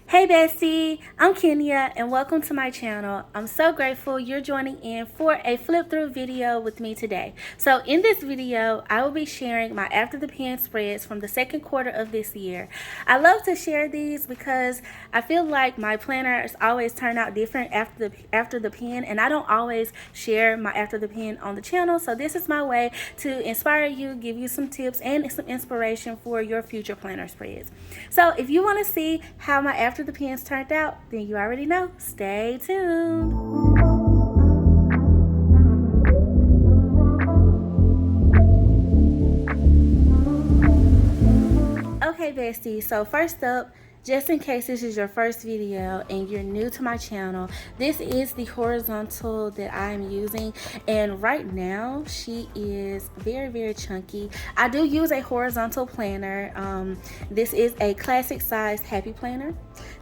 Hey Bestie, I'm Kenya and welcome to my channel. I'm so grateful you're joining in for a flip through video with me today. So in this video, I will be sharing my after the pen spreads from the second quarter of this year. I love to share these because I feel like my planners always turn out different after the pen, and I don't always share my after the pen on the channel. So this is my way to inspire you, give you some tips and some inspiration for your future planner spreads. So if you want to see how my after the pens turned out, then you already know. Stay tuned. Okay, bestie, so first up, just in case this is your first video and you're new to my channel, this is the horizontal that I'm using, and right now she is very chunky. I do use a horizontal planner. This is a classic size happy planner.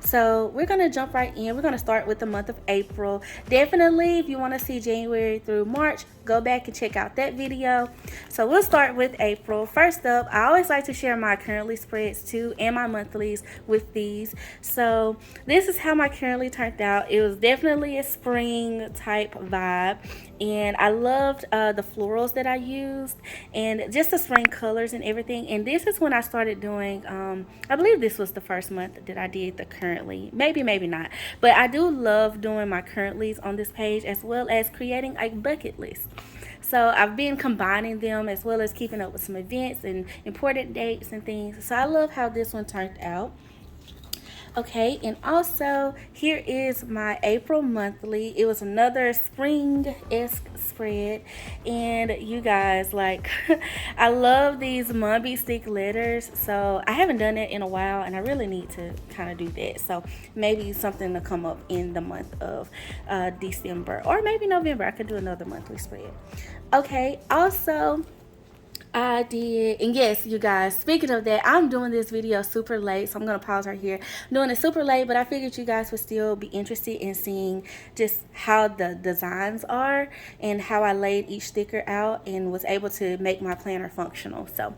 So we're gonna jump right in. We're gonna start with the month of April. Definitely, if you want to see January through March, go back and check out that video. So we'll start with April. First up, I always like to share my currently spreads too and my monthlies with these. So this is how my currently turned out. It was definitely a spring type vibe, and I loved the florals that I used and just the spring colors and everything. And this is when I started doing I believe this was the first month that I did the currently, maybe not, but I do love doing my currentlies on this page as well as creating a bucket list. So I've been combining them as well as keeping up with some events and important dates and things. So I love how this one turned out. Okay, and also here is my April monthly. It was another spring-esque spread, and you guys, like, I love these Mumby stick letters. So I haven't done it in a while, and I really need to kind of do that. So maybe something to come up in the month of December, or maybe November. I could do another monthly spread. Okay, also I did, and yes, you guys, speaking of that, I'm doing this video super late, so I'm going to pause right here. I'm doing it super late, but I figured you guys would still be interested in seeing just how the designs are and how I laid each sticker out and was able to make my planner functional. So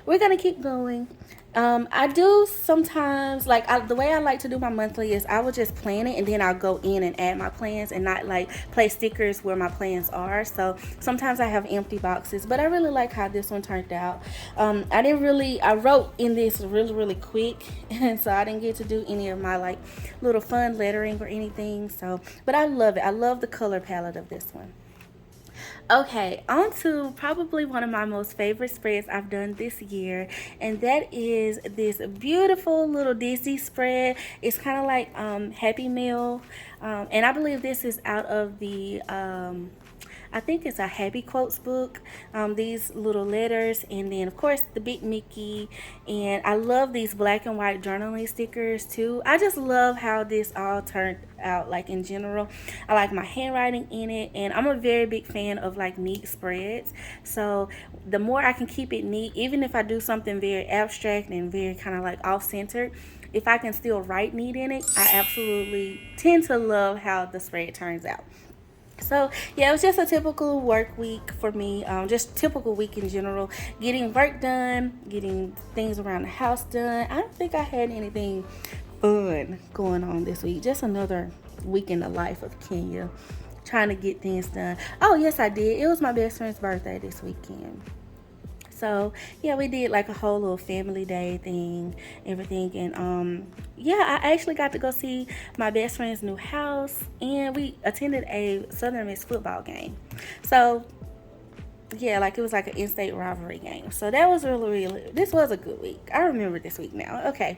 we're going to keep going. I do sometimes, like, the way I like to do my monthly is I will just plan it and then I'll go in and add my plans and not like place stickers where my plans are. So sometimes I have empty boxes, but I really like how this one turned out. I wrote in this really quick, and so I didn't get to do any of my like little fun lettering or anything. So, but I love it. I love the color palette of this one. Okay, on to probably one of my most favorite spreads I've done this year, and that is this beautiful little Disney spread. It's kind of like Happy Meal, and I believe this is out of the I think it's a Happy Quotes book. These little letters, and then of course the big Mickey, and I love these black and white journaling stickers too. I just love how this all turned out, like in general. I like my handwriting in it, and I'm a very big fan of like neat spreads. So the more I can keep it neat, even if I do something very abstract and very kind of like off-centered, if I can still write neat in it, I absolutely tend to love how the spread turns out. So yeah, it was just a typical work week for me, just typical week in general, getting work done, getting things around the house done. I don't think I had anything fun going on this week, just another week in the life of Kenya, trying to get things done. Oh yes, I did. It was my best friend's birthday this weekend. So yeah, we did like a whole little family day thing, everything, and yeah, I actually got to go see my best friend's new house, and we attended a Southern Miss football game. So yeah, like it was like an in-state rivalry game. So that was really, this was a good week. I remember this week now. Okay,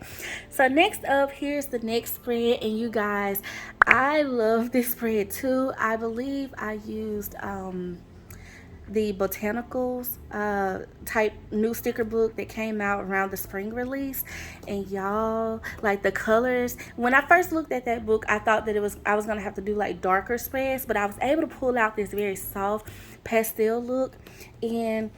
so next up, here's the next spread, and you guys, I love this spread too. I believe I used the botanicals type new sticker book that came out around the spring release, and y'all, like the colors, when I first looked at that book, I thought that I was gonna have to do like darker spreads, but I was able to pull out this very soft pastel look. And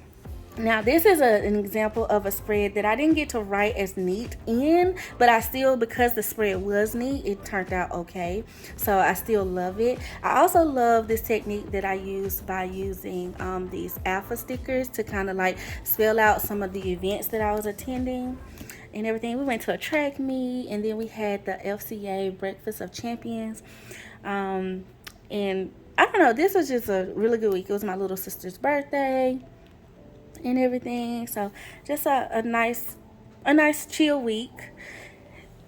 now this is an example of a spread that I didn't get to write as neat in, but I still, because the spread was neat, it turned out okay. So I still love it. I also love this technique that I used by using these alpha stickers to kind of like spell out some of the events that I was attending. and everything. We went to a track meet, and then we had the FCA Breakfast of Champions. And I don't know, this was just a really good week. It was my little sister's birthday and everything. So just a nice chill week.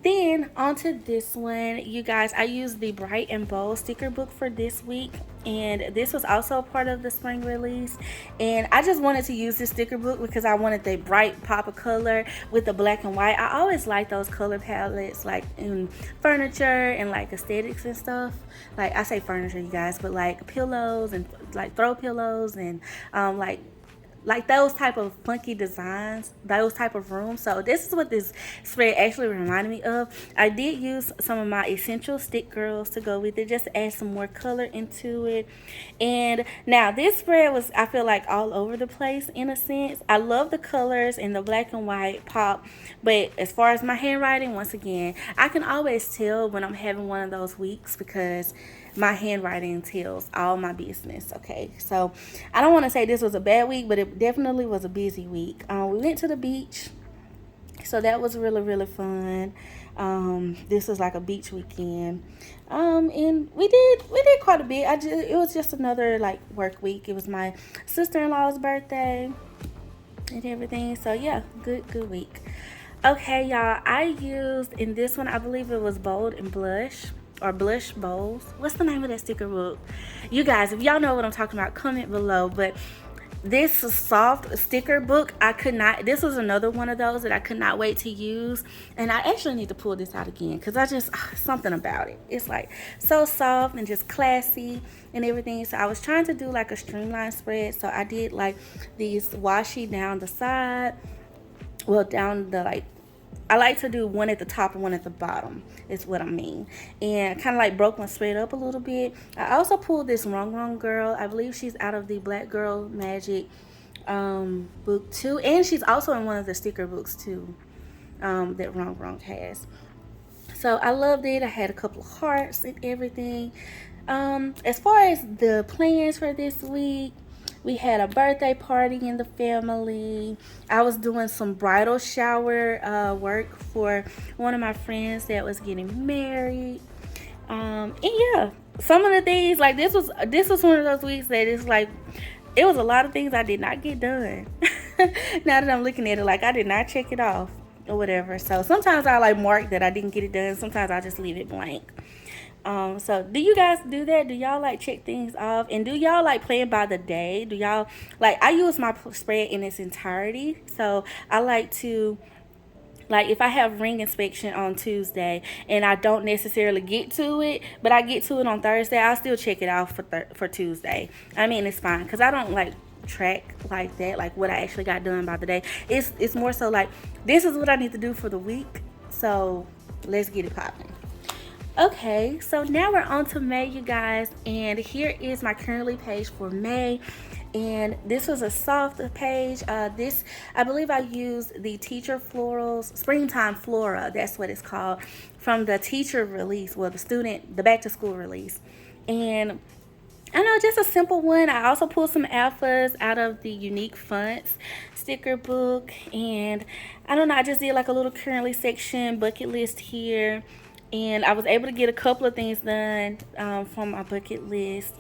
Then onto this one, you guys, I used the Bright and Bold sticker book for this week, and this was also a part of the spring release. And I just wanted to use this sticker book because I wanted the bright pop of color with the black and white. I always like those color palettes, like in furniture and like aesthetics and stuff. Like, I say furniture, you guys, but like pillows and like throw pillows and like those type of funky designs, those type of rooms. So this is what this spread actually reminded me of. I did use some of my essential stick girls to go with it, just to add some more color into it. And now this spread was, I feel like, all over the place in a sense. I love the colors and the black and white pop, but as far as my handwriting, once again, I can always tell when I'm having one of those weeks because my handwriting tells all my business. Okay, so I don't want to say this was a bad week, but it definitely was a busy week. We went to the beach, so that was really, really fun. This was like a beach weekend, and we did quite a bit. It was just another like work week. It was my sister-in-law's birthday and everything. So yeah, good week. Okay, y'all, I used in this one, I believe it was Bold and Blush, or Blush Bowls. What's the name of that sticker book? You guys, if y'all know what I'm talking about, comment below. But this soft sticker book, this was another one of those that I could not wait to use. And I actually need to pull this out again because something about it. It's like so soft and just classy and everything. So I was trying to do like a streamlined spread. So I did like these washi down the side. Well, down the I like to do one at the top and one at the bottom, is what I mean. And kind of like broke my spread up a little bit. I also pulled this RONGRONG girl. I believe she's out of the Black Girl Magic book too. And she's also in one of the sticker books too that RONGRONG has. So I loved it. I had a couple of hearts and everything. As far as the plans for this week, we had a birthday party in the family. I was doing some bridal shower work for one of my friends that was getting married. And yeah, some of the things, like this was one of those weeks that it's like, it was a lot of things I did not get done. Now that I'm looking at it, like I did not check it off or whatever. So sometimes I like mark that I didn't get it done. Sometimes I just leave it blank. So do you guys do that? Do y'all like check things off? And do y'all like plan by the day? Do y'all like, I use my spread in its entirety. So I like to, like, if I have ring inspection on Tuesday and I don't necessarily get to it, but I get to it on Thursday, I'll still check it off for Tuesday. I mean, it's fine because I don't like track like that, like what I actually got done by the day. It's more so like, this is what I need to do for the week. So let's get it popping. Okay, so now we're on to May, you guys, and here is my currently page for May. And this was a soft page. This, I believe I used the Teacher Florals Springtime Flora, that's what it's called, from the teacher release, well, the back to school release. And I know, just a simple one. I also pulled some alphas out of the Unique Fonts sticker book, and I don't know, I just did like a little currently section bucket list here. And I was able to get a couple of things done from my bucket list.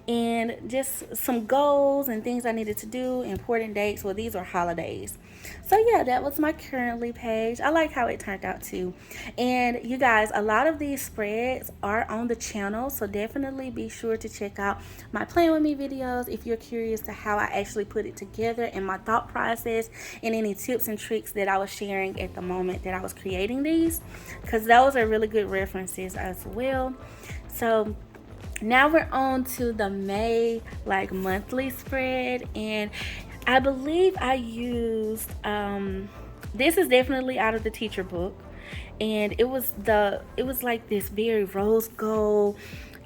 And just some goals and things I needed to do, important dates. Well, these are holidays. So yeah, that was my currently page. I like how it turned out too. And you guys, a lot of these spreads are on the channel, so definitely be sure to check out my Plan With Me videos if you're curious to how I actually put it together and my thought process and any tips and tricks that I was sharing at the moment that I was creating these, because those are really good references as well. So now we're on to the May like monthly spread, and I believe I used this is definitely out of the teacher book, and it was like this very rose gold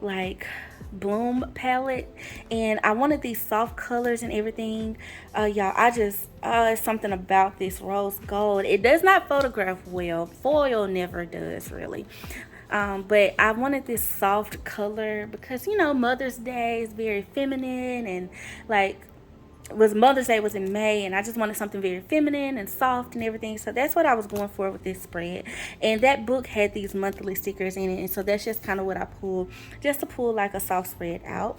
like bloom palette, and I wanted these soft colors and everything. Y'all, it's something about this rose gold. It does not photograph well. Foil never does really. But I wanted this soft color because, you know, Mother's Day is very feminine, and like was Mother's Day was in May, and I just wanted something very feminine and soft and everything. So that's what I was going for with this spread. And that book had these monthly stickers in it, and so that's just kind of what I pulled, just to pull like a soft spread out.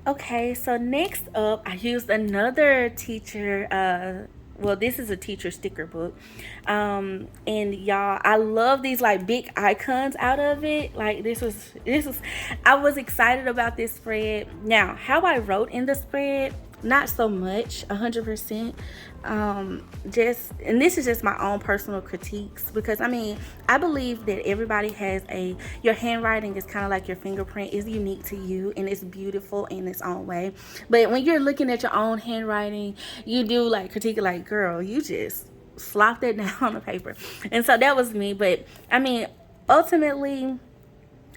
Okay, so next up, I used another teacher. Well, this is a teacher sticker book, and y'all, I love these like big icons out of it. Like this was, I was excited about this spread. Now, how I wrote in the spread, not so much 100%. Just, and this is just my own personal critiques, because I mean, I believe that everybody has your handwriting is kind of like your fingerprint. It's unique to you and it's beautiful in its own way. But when you're looking at your own handwriting, you do like critique it, like, girl, you just slop that down on the paper. And so that was me. But I mean, ultimately,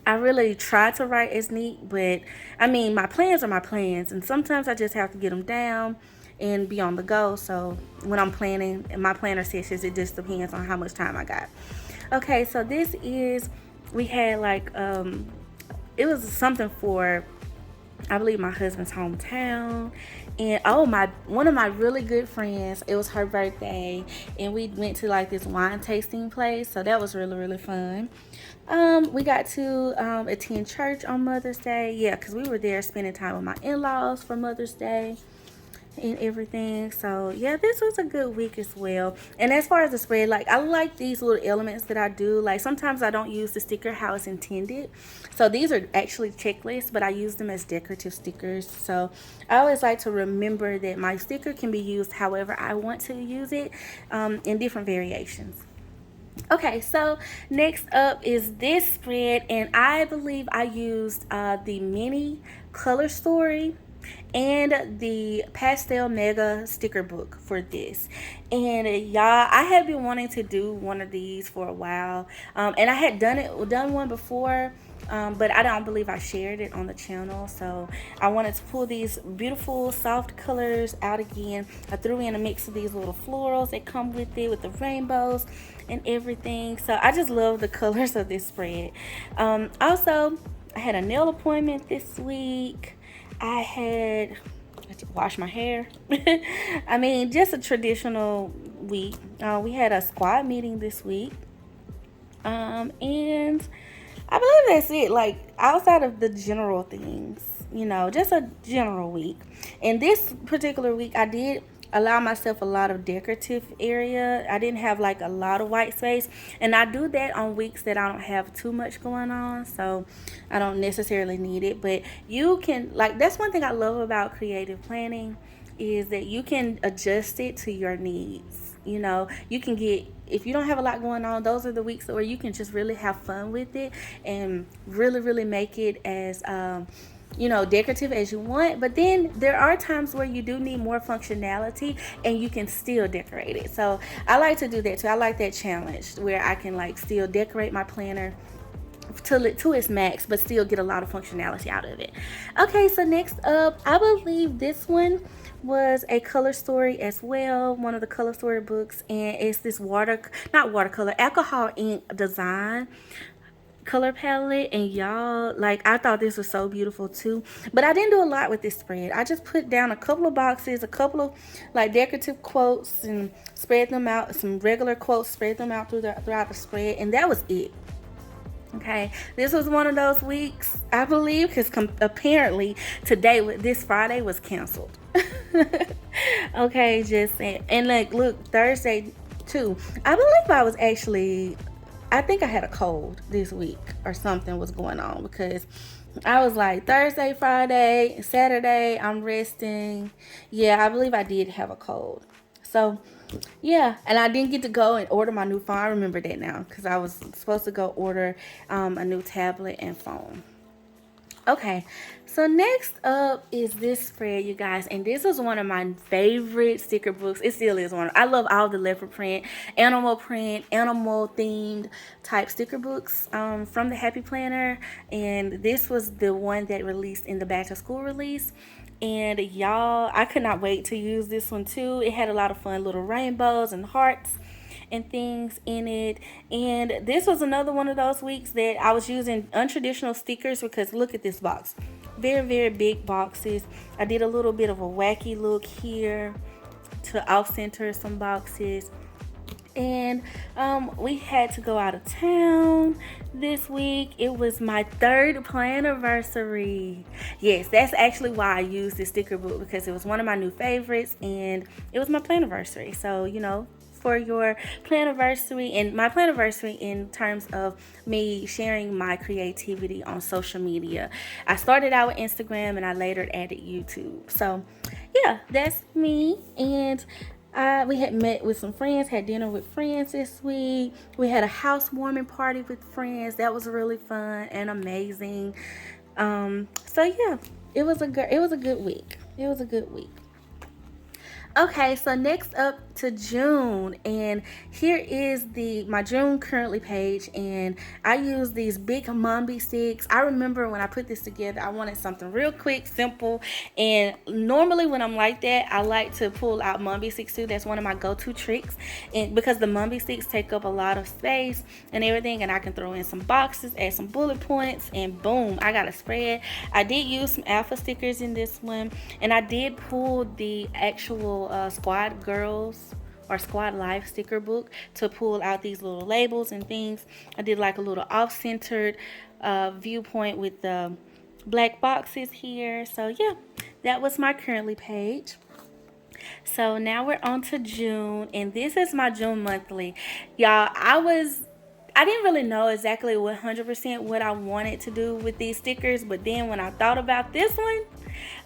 I really try to write as neat, but I mean, my plans are my plans, and sometimes I just have to get them down and be on the go. So when I'm planning in my planner sessions, it just depends on how much time I got. Okay, so this is, we had like, it was something for, I believe, my husband's hometown. And one of my really good friends, it was her birthday, and we went to like this wine tasting place. So that was really, really fun. We got to attend church on Mother's Day. Yeah, because we were there spending time with my in-laws for Mother's Day and everything. So yeah, this was a good week as well. And as far as the spread, like, I like these little elements that I do. Like, sometimes I don't use the sticker how it's intended, so these are actually checklists, but I use them as decorative stickers. So I always like to remember that my sticker can be used however I want to use it, in different variations. Okay, so next up is this spread, and I believe I used the mini color story and the pastel mega sticker book for this. And y'all, I have been wanting to do one of these for a while, and I had done one before, but I don't believe I shared it on the channel. So I wanted to pull these beautiful soft colors out again. I threw in a mix of these little florals that come with it, with the rainbows and everything. So I just love the colors of this spread. Also, I had a nail appointment this week. I had to wash my hair. I mean, just a traditional week. We had a squad meeting this week. And I believe that's it. Like, outside of the general things, just a general week. And this particular week, I did allow myself a lot of decorative area. I didn't have like a lot of white space, and I do that on weeks that I don't have too much going on, so I don't necessarily need it. But you can, like, that's one thing I love about creative planning, is that you can adjust it to your needs. You can get, if you don't have a lot going on, those are the weeks where you can just really have fun with it and really, really make it as decorative as you want. But then there are times where you do need more functionality and you can still decorate it. So I like to do that too. I like that challenge where I can like still decorate my planner to its max, but still get a lot of functionality out of it. Okay, so next up, I believe this one was a color story as well, one of the color story books, and it's this alcohol ink design color palette. And y'all, like, I thought this was so beautiful too, but I didn't do a lot with this spread. I just put down a couple of boxes, a couple of like decorative quotes, and spread them out, some regular quotes, spread them out throughout the spread, and that was it. Okay, this was one of those weeks, I believe, because apparently this Friday was canceled. Okay, just saying. And like, look, Thursday too, I believe I think I had a cold this week or something was going on, because I was like, Thursday, Friday, Saturday, I'm resting. Yeah, I believe I did have a cold. So yeah, and I didn't get to go and order my new phone. I remember that now, because I was supposed to go order a new tablet and phone. Okay, so next up is this spread, you guys, and this was one of my favorite sticker books. It still is one. I love all the leopard print, animal themed type sticker books from the Happy Planner, and this was the one that released in the back to school release. And y'all, I could not wait to use this one too. It had a lot of fun little rainbows and hearts and things in it. And this was another one of those weeks that I was using untraditional stickers, because look at this box. very, very big boxes. I did a little bit of a wacky look here to off center some boxes. And we had to go out of town this week. It was my 3rd planiversary. Yes, that's actually why I used this sticker book, because it was one of my new favorites and it was my planiversary. So, you know, for your planiversary, and my planiversary in terms of me sharing my creativity on social media. I started out with Instagram and I later added YouTube. So yeah, that's me. And we had met with some friends, had dinner with friends this week. We had a housewarming party with friends. That was really fun and amazing. So yeah, it was a good week. It was a good week. Okay, so next up to June, and here is my June currently page, and I use these big Mumby sticks. I remember when I put this together, I wanted something real quick, simple, and normally when I'm like that, I like to pull out Mumby sticks too. That's one of my go-to tricks, and because the Mumby sticks take up a lot of space and everything, and I can throw in some boxes, add some bullet points, and boom, I got a spread. I did use some alpha stickers in this one, and I did pull the actual Squad Girls or Squad Life sticker book to pull out these little labels and things. I did like a little off-centered viewpoint with the black boxes here. So yeah, that was my currently page. So now we're on to June, and this is my June monthly. Y'all, I didn't really know exactly 100% what I wanted to do with these stickers, but then when I thought about this one,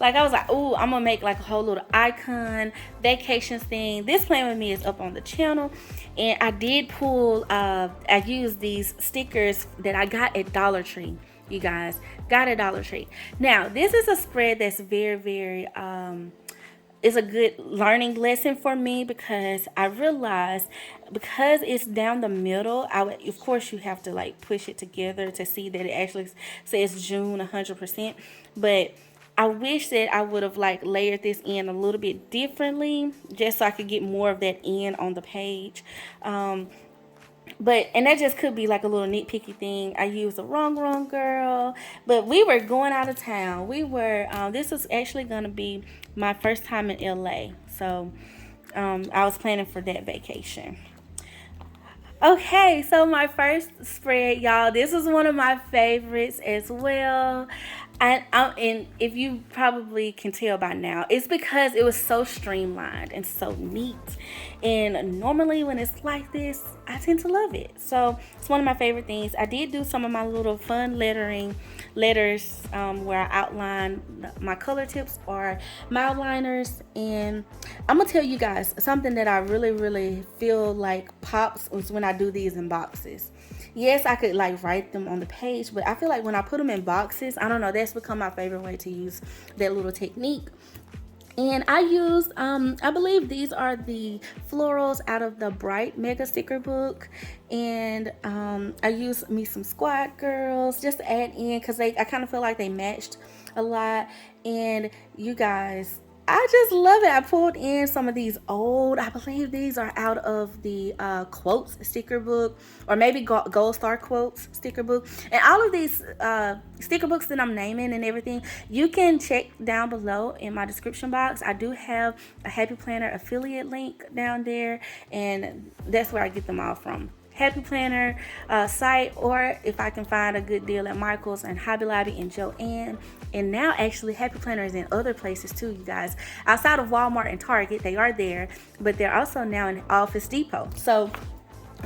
like I was like, oh, I'm gonna make like a whole little icon vacations thing. This plan with me is up on the channel, and I did pull I used these stickers that I got at Dollar Tree. You guys, got at Dollar Tree. Now this is a spread that's very, very is a good learning lesson for me, because I realized, because it's down the middle, of course you have to like push it together to see that it actually says June 100%, but I wish that I would have like layered this in a little bit differently, just so I could get more of that in on the page. And that just could be like a little nitpicky thing. I used the wrong girl, but we were going out of town. This was actually going to be my first time in LA. So I was planning for that vacation. Okay, so my first spread, y'all, this was one of my favorites as well. And if you probably can tell by now, it's because it was so streamlined and so neat. And normally when it's like this, I tend to love it. So it's one of my favorite things. I did do some of my little fun letters where I outline my color tips or my outliners. And I'm going to tell you guys something that I really, really feel like pops was when I do these in boxes. Yes, I could like write them on the page, but I feel like when I put them in boxes, I don't know, that's become my favorite way to use that little technique. And I used, I believe these are the florals out of the Bright Mega Sticker Book. And I used me some Squad Girls just to add in, because I kind of feel like they matched a lot. And you guys, I just love it. I pulled in some of these old, I believe these are out of the quotes sticker book, or maybe Gold Star Quotes sticker book. And all of these sticker books that I'm naming and everything, you can check down below in my description box. I do have a Happy Planner affiliate link down there, and that's where I get them all from. Happy Planner site, or if I can find a good deal at Michael's and Hobby Lobby and Joann. And now actually Happy Planner is in other places too, you guys. Outside of Walmart and Target, they are there, but they're also now in Office Depot. So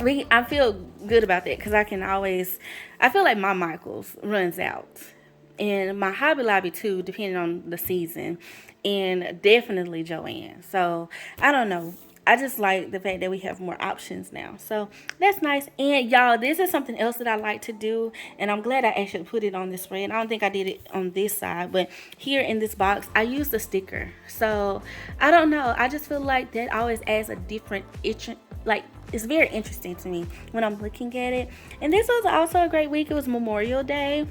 I feel good about that, because I feel like my Michael's runs out. And my Hobby Lobby too, depending on the season. And definitely Joann. So I don't know. I just like the fact that we have more options now. So that's nice. And y'all, this is something else that I like to do. And I'm glad I actually put it on this spread. I don't think I did it on this side. But here in this box, I used a sticker. So I don't know. I just feel like that always adds a different, like, it's very interesting to me when I'm looking at it. And this was also a great week. It was Memorial Day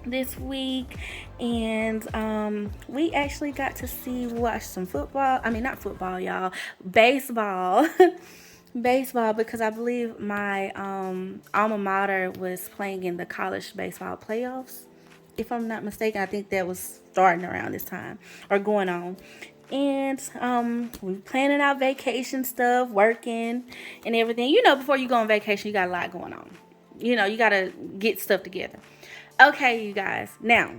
this week, and we actually got to watch some football. I mean, not football, y'all, baseball. Baseball, because I believe my alma mater was playing in the college baseball playoffs. If I'm not mistaken, I think that was starting around this time or going on. And we planning out vacation stuff, working and everything. You know, before you go on vacation, you got a lot going on. You know, you got to get stuff together. Okay, you guys. Now,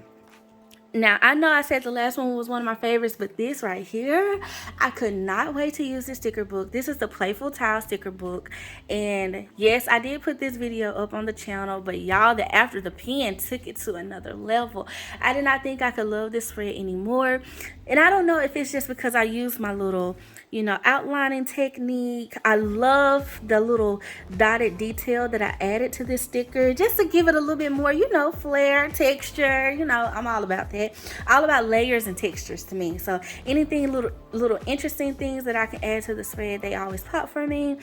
I know I said the last one was one of my favorites, but this right here, I could not wait to use this sticker book. This is the Playful Tile sticker book. And yes, I did put this video up on the channel, but y'all, the After the Pen took it to another level. I did not think I could love this spread anymore. And I don't know if it's just because I used my little, you know, outlining technique. I love the little dotted detail that I added to this sticker just to give it a little bit more, you know, flair, texture. You know, I'm all about that. All about layers and textures to me. So anything, little interesting things that I can add to the spread, they always pop for me.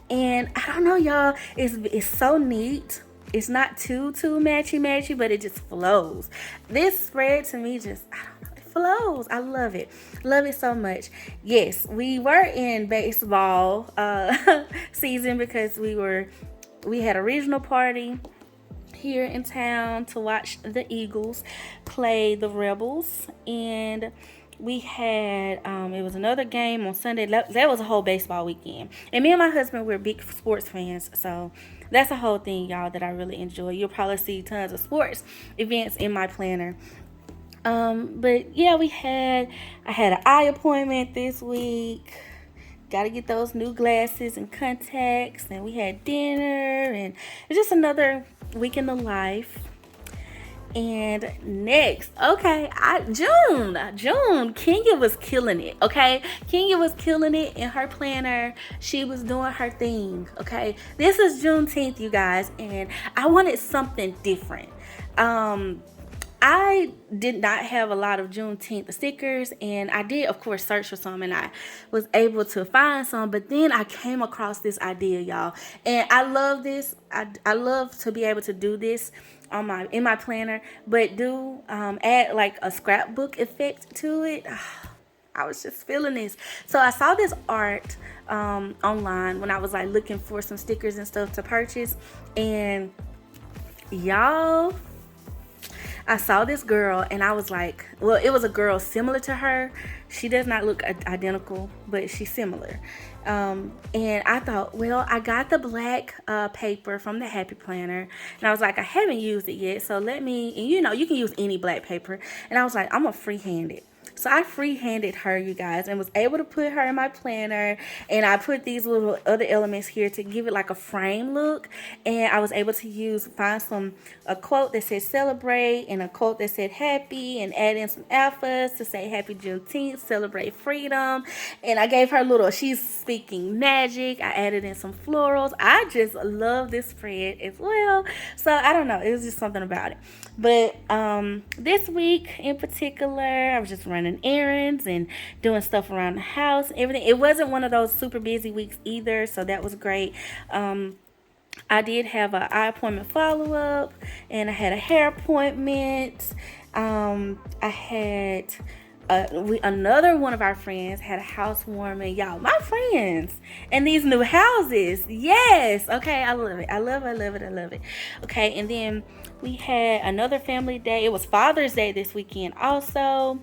And I don't know, y'all, it's so neat. It's not too matchy, but it just flows. This spread to me just, I don't know, flows. I love it so much. Yes, we were in baseball season because we had a regional party here in town to watch the Eagles play the Rebels, and we had it was another game on Sunday. That was a whole baseball weekend, and me and my husband, we're big sports fans, so that's a whole thing, y'all, that I really enjoy. You'll probably see tons of sports events in my planner. But yeah, I had an eye appointment this week. Got to get those new glasses and contacts, and we had dinner, and it's just another week in the life. And next, okay, June, Kenya was killing it, okay? Kenya was killing it in her planner. She was doing her thing, okay? This is Juneteenth, you guys, and I wanted something different. I did not have a lot of Juneteenth stickers, and I did, of course, search for some, and I was able to find some, but then I came across this idea, y'all, and I love this. I love to be able to do this in my planner, but do add like a scrapbook effect to it. I was just feeling this. So I saw this art online when I was like looking for some stickers and stuff to purchase, and y'all, I saw this girl and I was like, well, it was a girl similar to her. She does not look identical, but she's similar. And I thought, well, I got the black paper from the Happy Planner, and I was like, I haven't used it yet, so let me, and you know, you can use any black paper. And I was like, I'm gonna freehand it. So I freehanded her, you guys, and was able to put her in my planner. And I put these little other elements here to give it like a frame look. And I was able to find a quote that said celebrate and a quote that said happy, and add in some alphas to say happy Juneteenth, celebrate freedom. And I gave her she's speaking magic. I added in some florals. I just love this spread as well. So I don't know, it was just something about it. But this week in particular, I was just running errands and doing stuff around the house, everything. It wasn't one of those super busy weeks either, so that was great. I did have an eye appointment follow-up, and I had a hair appointment. I had another one of our friends had a housewarming. Y'all, my friends and these new houses. Yes. Okay, I love it. I love it. Okay, and then we had another family day. It was Father's Day this weekend also.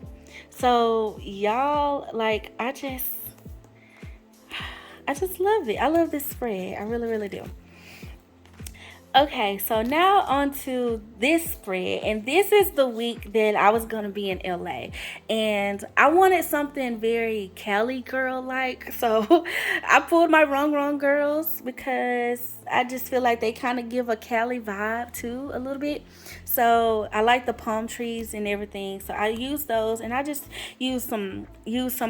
So y'all, like, I just love it. I love this spread. I really do. Okay, so now on to this spread, and this is the week that I was gonna be in LA, and I wanted something very Cali girl like, so I pulled my RONGRONG girls because I just feel like they kind of give a Cali vibe too a little bit. So I like the palm trees and everything, so I used those, and I just used some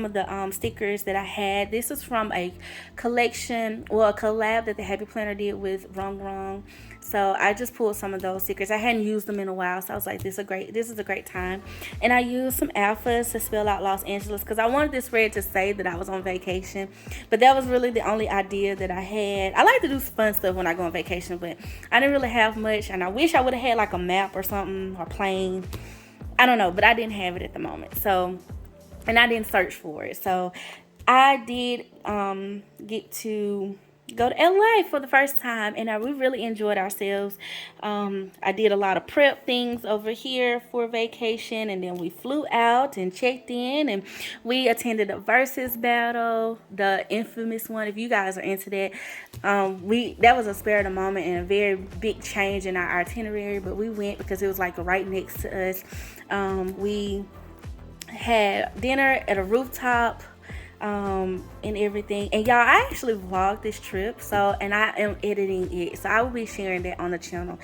of the stickers that I had. This is from a collection, well, a collab that the Happy Planner did with RONGRONG. So I just pulled some of those stickers. I hadn't used them in a while, so I was like, this is a great time. And I used some alphas to spell out Los Angeles because I wanted this spread to say that I was on vacation. But that was really the only idea that I had. I like to do fun stuff when I go on vacation, but I didn't really have much. And I wish I would have had like a map or something, or plane. I don't know, but I didn't have it at the moment. So, and I didn't search for it. So I did get to go to LA for the first time, and we really enjoyed ourselves. I did a lot of prep things over here for vacation, and then we flew out and checked in, and we attended a versus battle, the infamous one. If you guys are into that, we that was a spur of the moment and a very big change in our itinerary, but we went because it was like right next to us. We had dinner at a rooftop, and everything. And y'all, I actually vlogged this trip, so, and I am editing it, so I will be sharing that on the channel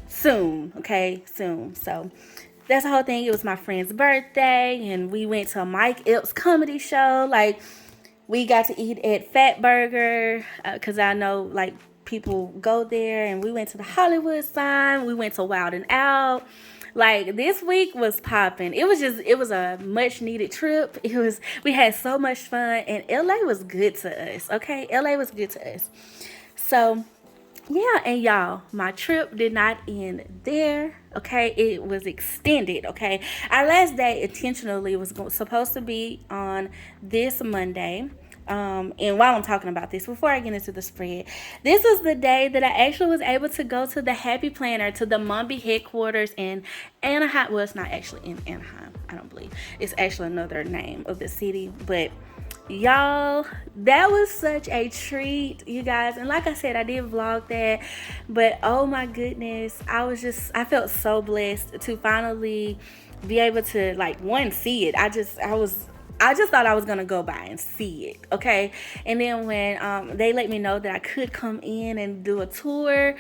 soon. Okay, soon. So that's the whole thing. It was my friend's birthday, and we went to a Mike Epps comedy show. Like, we got to eat at Fat Burger, because I know like people go there, and we went to the Hollywood sign. We went to Wild and Out. Like, this week was popping. It was a much needed trip. We had so much fun, and LA was good to us. Okay, LA was good to us. So yeah, and y'all, my trip did not end there. Okay, it was extended. Okay, our last day intentionally was supposed to be on this Monday. And while I'm talking about this, before I get into the spread, this is the day that I actually was able to go to the Happy Planner, to the Mumby headquarters in Anaheim. Well, it's not actually in Anaheim, I don't believe. It's actually another name of the city, but y'all, that was such a treat, you guys. And like I said, I did vlog that, but oh my goodness, I felt so blessed to finally be able to, like, one, see it. I just thought I was gonna go by and see it, okay? And then when they let me know that I could come in and do a tour,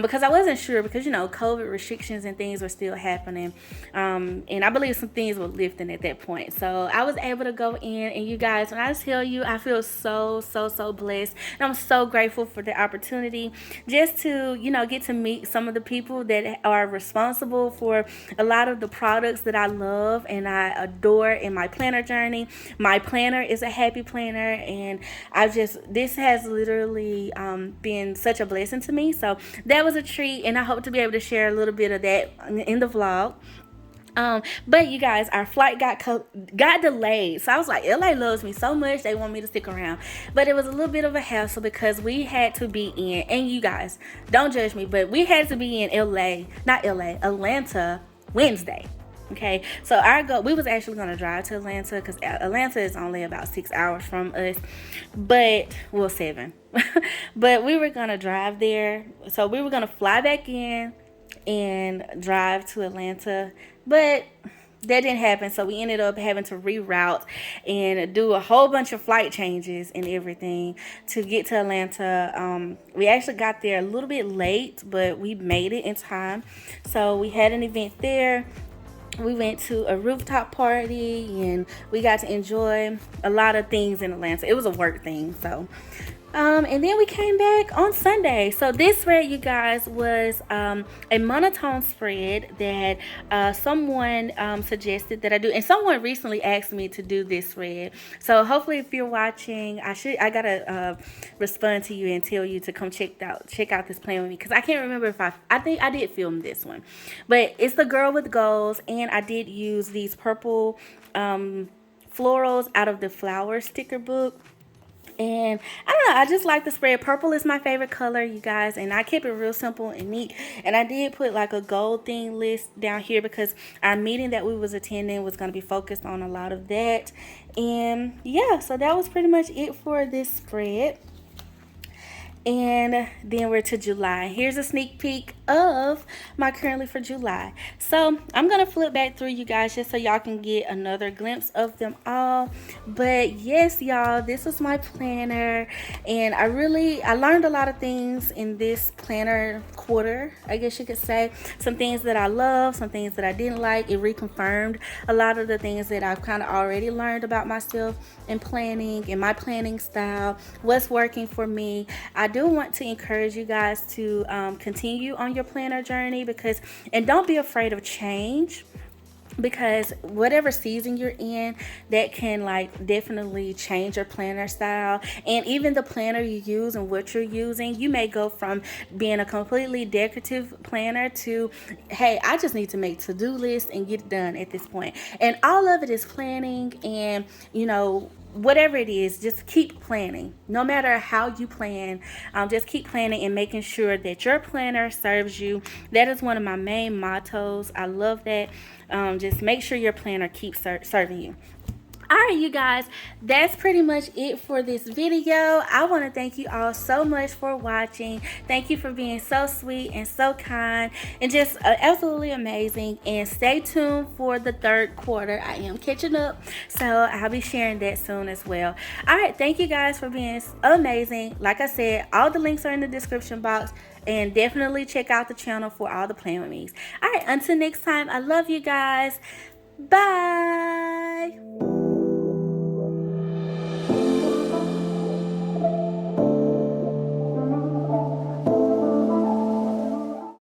because I wasn't sure, because, you know, COVID restrictions and things were still happening, and I believe some things were lifting at that point. So I was able to go in, and you guys, when I tell you, I feel so blessed, and I'm so grateful for the opportunity just to, you know, get to meet some of the people that are responsible for a lot of the products that I love and I adore in my planner journey. My planner is a Happy Planner, and this has literally been such a blessing to me. So that was a treat, and I hope to be able to share a little bit of that in the vlog. But you guys, our flight got delayed. So I was like, LA loves me so much, they want me to stick around. But it was a little bit of a hassle because we had to be in, and you guys, don't judge me, but we had to be in Atlanta Wednesday. Okay, so we was actually gonna drive to Atlanta because Atlanta is only about 6 hours from us, but, well, 7. But we were gonna drive there, so we were gonna fly back in and drive to Atlanta, but that didn't happen. So we ended up having to reroute and do a whole bunch of flight changes and everything to get to Atlanta. We actually got there a little bit late, but we made it in time. So we had an event there. We went to a rooftop party, and we got to enjoy a lot of things in Atlanta. It was a work thing, so. And then we came back on Sunday. So this spread, you guys, was a monotone spread that someone suggested that I do, and someone recently asked me to do this spread. So hopefully, if you're watching, I gotta respond to you and tell you to come check out this plan with me, because I can't remember if I think I did film this one, but it's the Girl with Goals, and I did use these purple florals out of the flower sticker book. And I don't know, I just like the spread. Purple is my favorite color, you guys, and I kept it real simple and neat. And I did put like a gold theme list down here because our meeting that we was attending was going to be focused on a lot of that. And yeah, so that was pretty much it for this spread. And then we're to July. Here's a sneak peek of my currently for July. So I'm gonna flip back through, you guys, just so y'all can get another glimpse of them all. But yes, y'all, this was my planner, and I learned a lot of things in this planner quarter, I guess you could say. Some things that I love, some things that I didn't like. It reconfirmed a lot of the things that I've kind of already learned about myself in planning and my planning style, what's working for me. I do want to encourage you guys to continue on your planner journey, and don't be afraid of change, because whatever season you're in, that can like definitely change your planner style. And even the planner you use and what you're using, you may go from being a completely decorative planner to, hey, I just need to make to-do lists and get it done at this point. And all of it is planning, and, you know, whatever it is, just keep planning. No matter how you plan, just keep planning and making sure that your planner serves you. That is one of my main mottos. I love that. Just make sure your planner keeps serving you. Alright, you guys, that's pretty much it for this video. I want to thank you all so much for watching. Thank you for being so sweet and so kind and just absolutely amazing. And stay tuned for the third quarter. I am catching up, so I'll be sharing that soon as well. Alright, thank you guys for being amazing. Like I said, all the links are in the description box. And definitely check out the channel for all the Plan With Me's. Alright, until next time, I love you guys. Bye.